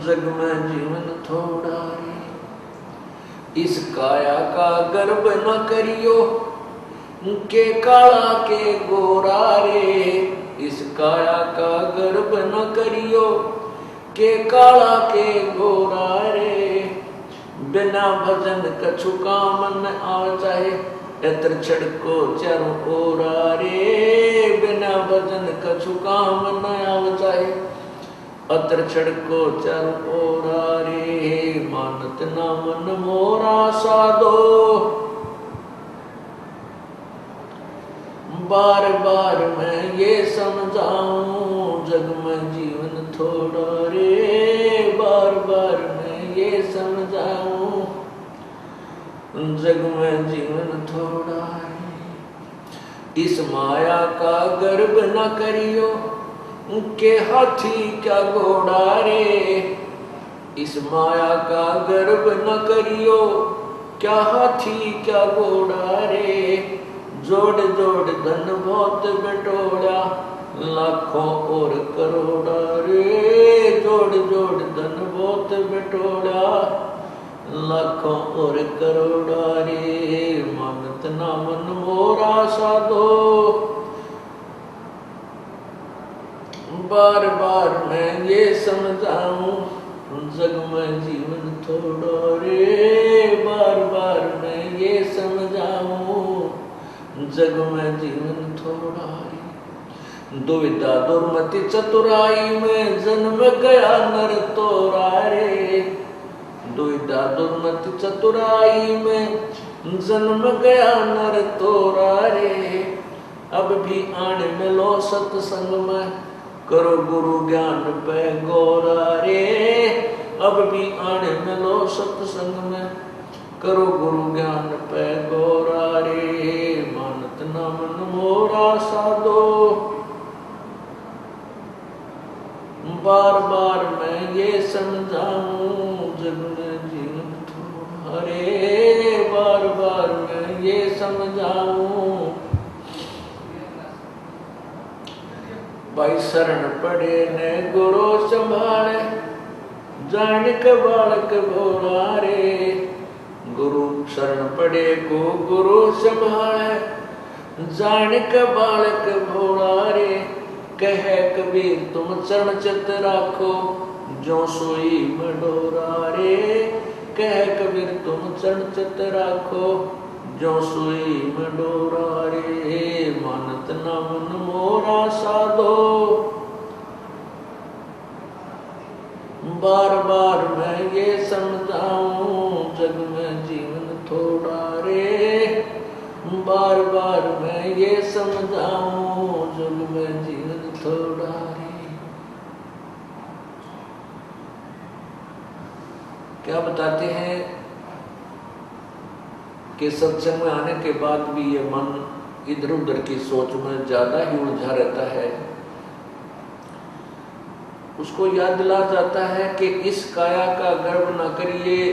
जग में जीवन थोड़ा रे। इस काया का गर्व न करियो के काला के गोरा रे, इस काया का गर्व न करियो के काला के गोरा रे, बिना भजन कछु काम न आव चाहे, एतर छड़को चारों ओरा रे, बिना भजन कछु काम न आव चाहे, अतर छड़को चारों ओरा रे, मानत ना मन मोरा साधो, बार बार मैं ये समझाऊं जग में जीवन थोड़ा रे, बार बार मैं ये समझाऊं जग में जीवन थोड़ा रे। इस माया का गर्व न करियो के हाथी क्या घोड़ा रे, इस माया का गर्व न करियो क्या हाथी क्या घोड़ा रे, जोड़ जोड़ धन बहुत बटोरा लाखों और करोड़ा रे, जोड़ जोड़ धन बहुत बटोरा लाखों और करोड़ा रे, मानत ना मन मोरा साधो, बार बार मैं ये समझाऊं जग में जीवन थोड़ा रे, बार बार जग में जीवन थोड़ा रे। दुविधा दुर्मति चतुराई में जन्म गया नर तोरा रे। दुविधा दुर्मति चतुराई में जन्म गया नर तोरा रे। अब भी आने मिलो सत्संग में करो गुरु ज्ञान पे गोरा रे। अब भी आने मिलो सत्संग में करो गुरु ज्ञान पे गोरा रे। मानत न मन मोरा साधो बार बार मैं ये समझाऊं जग में जीवन थोड़ा रे। बार बार मैं ये समझाऊं भाई शरण पड़े ने गुरु संभाले जान के बालक भोला रे। गुरु शरण पड़े को गुरु संभाले जान के बालक भोला रे। कह कबीर तुम चरण चित राखो जो सोई मडोरा रे। कह कबीर तुम चरण चित राखो जो सोई मडोरा रे। मानत न मन मोरा साधो बार बार मैं ये समझाऊं जग में जीवन थोड़ा रे। बार बार मैं ये समझाऊं जग में जीवन थोड़ा रे। क्या बताते हैं कि सत्संग में आने के बाद भी ये मन इधर उधर की सोच में ज्यादा ही उलझा रहता है। उसको याद दिला जाता है कि इस काया का गर्व न करिए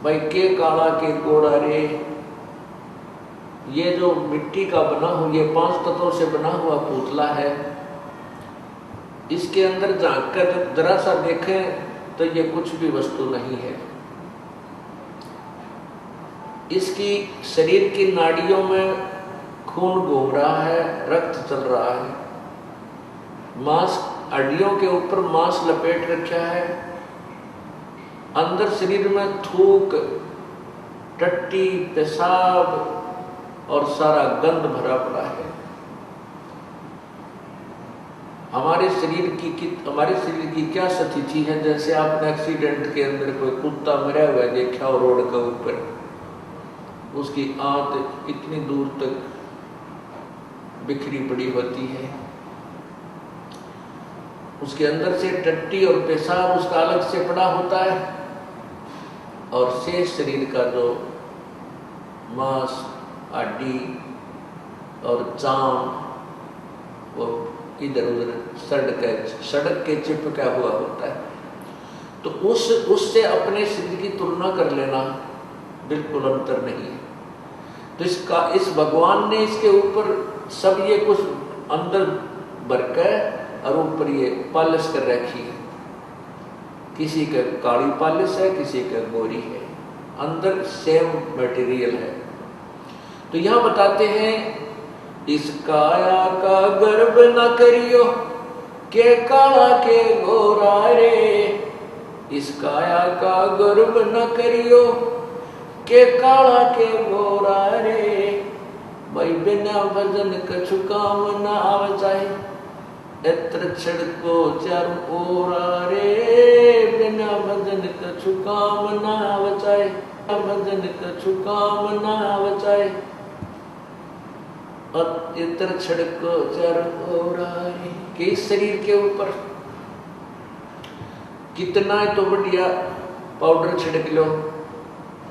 भाई के काला के गोरा रे। ये जो मिट्टी का बना हुआ ये 5 तत्वों से बना हुआ पुतला है। इसके अंदर झांक कर जरा सा देखें तो ये कुछ भी वस्तु नहीं है। इसकी शरीर की नाड़ियों में खून घूम रहा है, रक्त चल रहा है। मांस हड्डियों के ऊपर मांस लपेट रखा है। अंदर शरीर में थूक, टट्टी, पेशाब और सारा गंध भरा पड़ा है। हमारे शरीर की क्या स्थिति है? जैसे आपने एक्सीडेंट के अंदर कोई कुत्ता मरा हुआ देखा हो रोड के ऊपर, उसकी आंत इतनी दूर तक बिखरी पड़ी होती है। उसके अंदर से टट्टी और पेशाब उसका अलग से पड़ा होता है और शेष शरीर का जो मांस, हड्डी और चाम वो इधर उधर सड़क के चिपका हुआ होता है। तो उससे अपने शरीर की तुलना कर लेना बिल्कुल अंतर नहीं है। तो इस भगवान ने इसके ऊपर सब ये कुछ अंदर भरकर और ऊपर ये पालिश कर रखी है। किसी का काली पालिश है, किसी का गोरी है, अंदर सेम मटेरियल है। तो यहाँ बताते हैं इस काया का गर्व न करियो के काला के गोरा रे। इस काया का गर्व न करियो के काला के गोरा रे। भाई बिना भजन कछु काम न आवे जाए, एत्र छिड़को चारों ओरा रे। बिना भजन कछु काम न आवे जाए, भजन कछु काम न आवे जाए, और इत्र छिड़को चारों ओरा रे। कि इस शरीर के ऊपर कितना तो बढ़िया पाउडर छिड़क लो,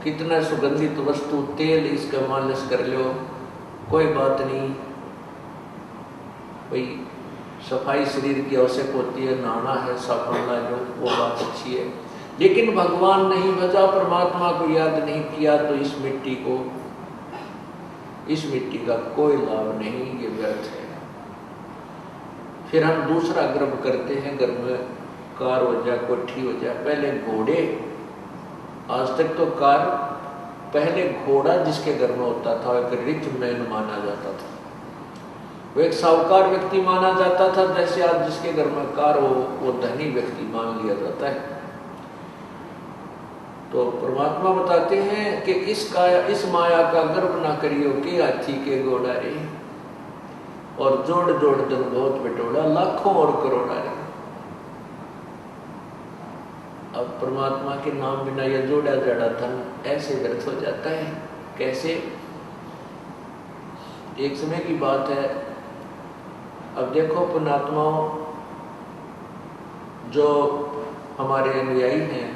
कितना सुगंधित वस्तु तेल इसका मालिश कर लो, कोई बात नहीं। भाई सफाई शरीर की आवश्यक होती है, नहाना है, साबुन ला लो, वो बात अच्छी है। लेकिन भगवान नहीं भजा, परमात्मा को याद नहीं किया तो इस मिट्टी का कोई लाभ नहीं, ये व्यर्थ है। फिर हम दूसरा गर्व करते हैं, घर में कार हो जाए, कोठी हो जाए। पहले घोड़े, आज तक तो कार, पहले घोड़ा जिसके घर में होता था एक रिच मैन माना जाता था, वो एक साहूकार व्यक्ति माना जाता था। जैसे आज जिसके घर में कार हो वो धनी व्यक्ति मान लिया जाता है। तो परमात्मा बताते हैं कि इस माया का गर्व ना करियो के हाथी के घोड़ा रे, और जोड़ जोड़ धन बहुत बटोड़ा, लाखों और करोड़ा रे। अब परमात्मा के नाम बिना यह जोड़ा जड़ा धन ऐसे व्यर्थ हो जाता है। कैसे? एक समय की बात है, अब देखो पुण्यात्माओं, जो हमारे अनुयायी हैं,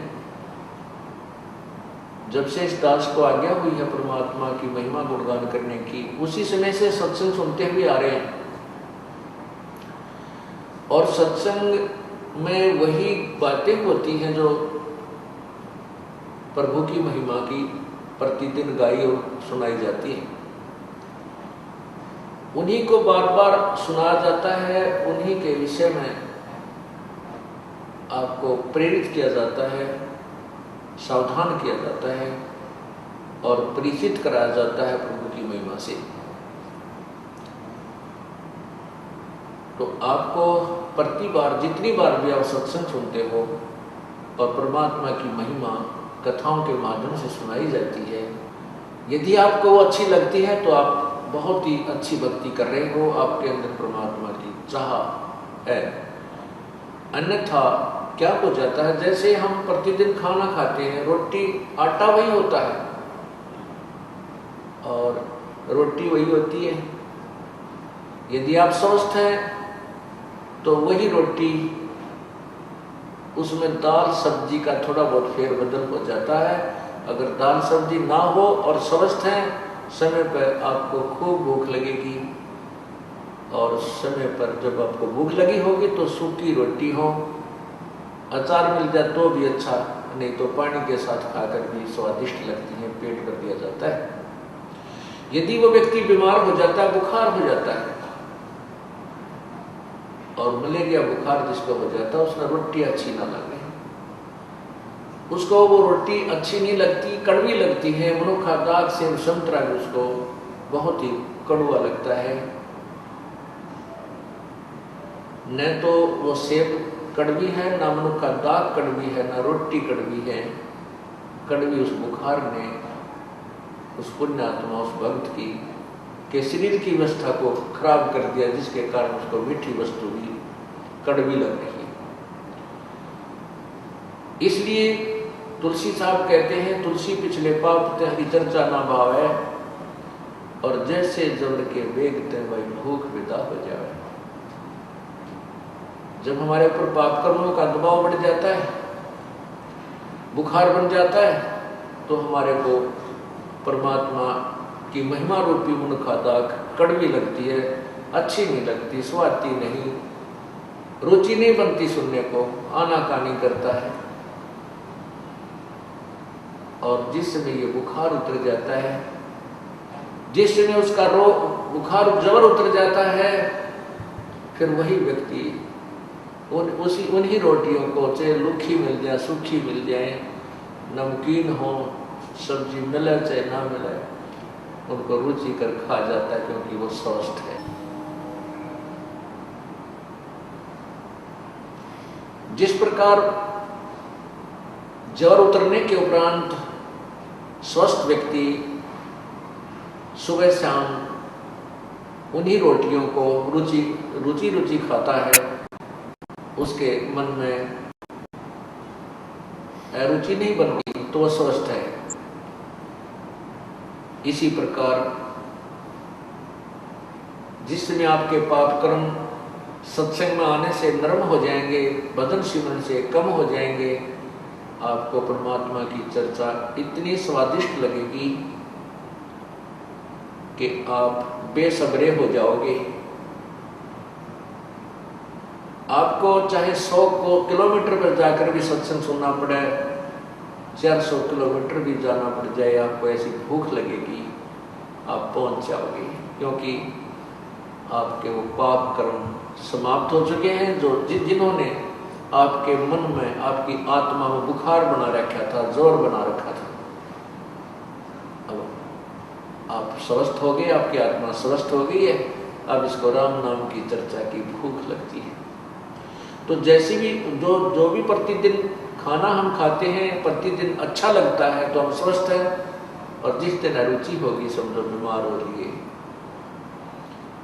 जब से इस दास को आज्ञा हुई है परमात्मा की महिमा गुणगान करने की, उसी समय से सत्संग सुनते हुए आ रहे हैं। और सत्संग में वही बातें होती हैं जो प्रभु की महिमा की प्रतिदिन गाई और सुनाई जाती है। उन्हीं को बार बार सुनाया जाता है, उन्हीं के विषय में आपको प्रेरित किया जाता है, सावधान किया जाता है और परिचित कराया जाता है प्रभु की महिमा से। तो आपको प्रति बार, जितनी बार भी आप सत्संग सुनते हो और परमात्मा की महिमा कथाओं के माध्यम से सुनाई जाती है, यदि आपको वो अच्छी लगती है तो आप बहुत ही अच्छी भक्ति कर रहे हो, आपके अंदर परमात्मा की चाह है। अन्यथा क्या हो जाता है, जैसे हम प्रतिदिन खाना खाते हैं, रोटी आटा वही होता है और रोटी वही होती है। यदि आप स्वस्थ हैं तो वही रोटी, उसमें दाल सब्जी का थोड़ा बहुत फेरबदल हो जाता है। अगर दाल सब्जी ना हो और स्वस्थ हैं, समय पर आपको खूब भूख लगेगी, और समय पर जब आपको भूख लगी होगी तो सूखी रोटी हो, अचार मिल जाए तो भी अच्छा, नहीं तो पानी के साथ खाकर भी स्वादिष्ट लगती है, पेट भर दिया जाता है। यदि वो व्यक्ति बीमार हो जाता है, बुखार हो जाता है, और मलेरिया बुखार जिसको हो जाता है, उसमें रोटी अच्छी ना लगे, उसको वो रोटी अच्छी नहीं लगती, कड़वी लगती है, मनुखा दाग से संतरा भी उसको बहुत ही कड़वा लगता है। न तो वो सेब कड़वी है, ना मनुखा दाग कड़वी है, ना रोटी कड़वी है। कड़वी उस बुखार ने उस पुण्यात्मा, उस भक्त की के शरीर की अवस्था को खराब कर दिया, जिसके कारण उसको मीठी वस्तु भी कड़वी लग रही है। इसलिए तुलसी साहब कहते हैं, तुलसी पिछले पाप ते हरि चर्चा ना भावे, और जैसे जबर के वेग ते वही भूख विदा हो जाए। जब हमारे ऊपर पाप कर्मों का दबाव बढ़ जाता है, बुखार बन जाता है, तो हमारे को परमात्मा की महिमा रूपी मनुखा दाग कड़वी लगती है, अच्छी नहीं लगती, स्वादती नहीं, रुचि नहीं बनती, सुनने को आनाकानी करता है। और जिस समय ये बुखार उतर जाता है, जिस समय उसका बुखार जबर उतर जाता है, फिर वही व्यक्ति उन्हीं रोटियों को, चाहे लूखी मिल जाए, सूखी मिल जाए, नमकीन हो, सब्जी मिले चाहे ना मिले, उनको रुचि कर खा जाता है, क्योंकि वो स्वस्थ है। जिस प्रकार ज्वर उतरने के उपरांत स्वस्थ व्यक्ति सुबह शाम उन्हीं रोटियों को रुचि खाता है, उसके मन में रुचि नहीं बनती, तो वह स्वस्थ है। इसी प्रकार जिस समय आपके पाप कर्म सत्संग में आने से नरम हो जाएंगे, भजन सिमरन से कम हो जाएंगे, आपको परमात्मा की चर्चा इतनी स्वादिष्ट लगेगी कि आप बेसब्रे हो जाओगे। आपको चाहे 100 किलोमीटर पर जाकर भी सत्संग सुनना पड़े, 400 किलोमीटर भी जाना पड़ जाए, आपको ऐसी भूख लगेगी, आप पहुंच जाओगे, क्योंकि आपके वो पाप कर्म समाप्त हो चुके हैं, जो जिन्होंने आपके मन में, आपकी आत्मा में बुखार बना रखा था, जोर बना रखा था। अब आप स्वस्थ हो गए, आपकी आत्मा स्वस्थ हो गई है, अब इसको राम नाम की चर्चा की भूख लगती है। तो जैसी भी जो भी प्रतिदिन खाना हम खाते हैं प्रतिदिन अच्छा लगता है तो हम स्वस्थ हैं, और जिस दिन अरुचि होगी समझो बीमार हो रही है।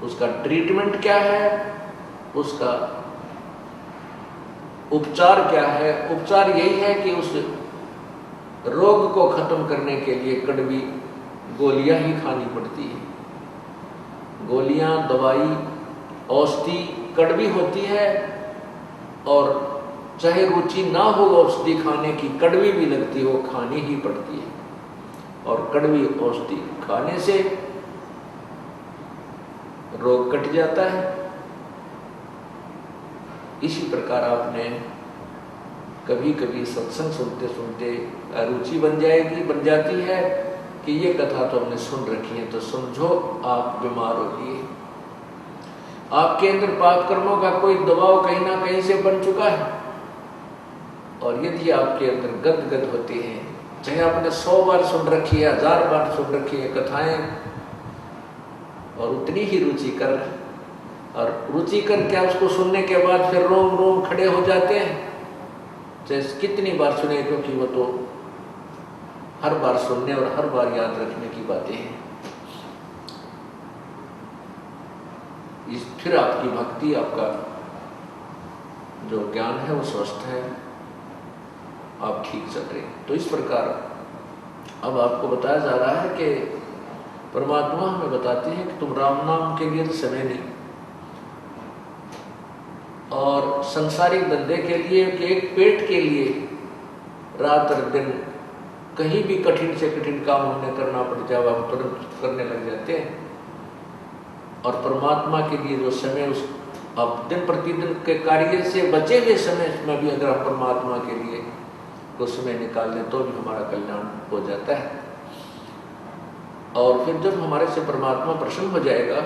उसका ट्रीटमेंट क्या है, उसका उपचार क्या है? उपचार यही है कि उस रोग को खत्म करने के लिए कड़वी गोलियां ही खानी पड़ती है। गोलियां, दवाई, औषधि कड़वी होती है, और चाहे रुचि ना हो औषधि खाने की, कड़वी भी लगती हो, खानी ही पड़ती है। और कड़वी औषधि खाने से रोग कट जाता है। इसी प्रकार आपने कभी कभी सत्संग सुनते सुनते रुचि बन जाती है कि ये कथा तो हमने सुन रखी है, तो समझो आप बीमार हो लिए। आपके अंदर पाप कर्मों का कोई दबाव कहीं ना कहीं से बन चुका है, और यदि आपके अंदर गदगद होती है, चाहे आपने 100 बार सुन रखी है, 1000 बार सुन रखी है कथाएं, और उतनी ही रुचि कर, और रुचि कर क्या उसको सुनने के बाद फिर रोम रोम खड़े हो जाते हैं, चाहे कितनी बार सुने, क्योंकि वो तो हर बार सुनने और हर बार याद रखने की बातें हैं। फिर आपकी भक्ति, आपका जो ज्ञान है वो स्वस्थ है, आप ठीक चल रहे हैं। तो इस प्रकार अब आपको बताया जा रहा है कि परमात्मा हमें बताते हैं कि तुम राम नाम के लिए तो समय नहीं, और संसारिक धंधे के लिए कि एक पेट के लिए रात और दिन कहीं भी कठिन से कठिन काम हमने करना पड़ जाए हम तुरंत करने लग जाते हैं। और परमात्मा के लिए जो समय, उस अब दिन प्रतिदिन के कार्य से बचे हुए समय में भी अगर हम परमात्मा के लिए कुछ समय निकाल लें तो भी हमारा कल्याण हो जाता है। और फिर जब हमारे से परमात्मा प्रसन्न हो जाएगा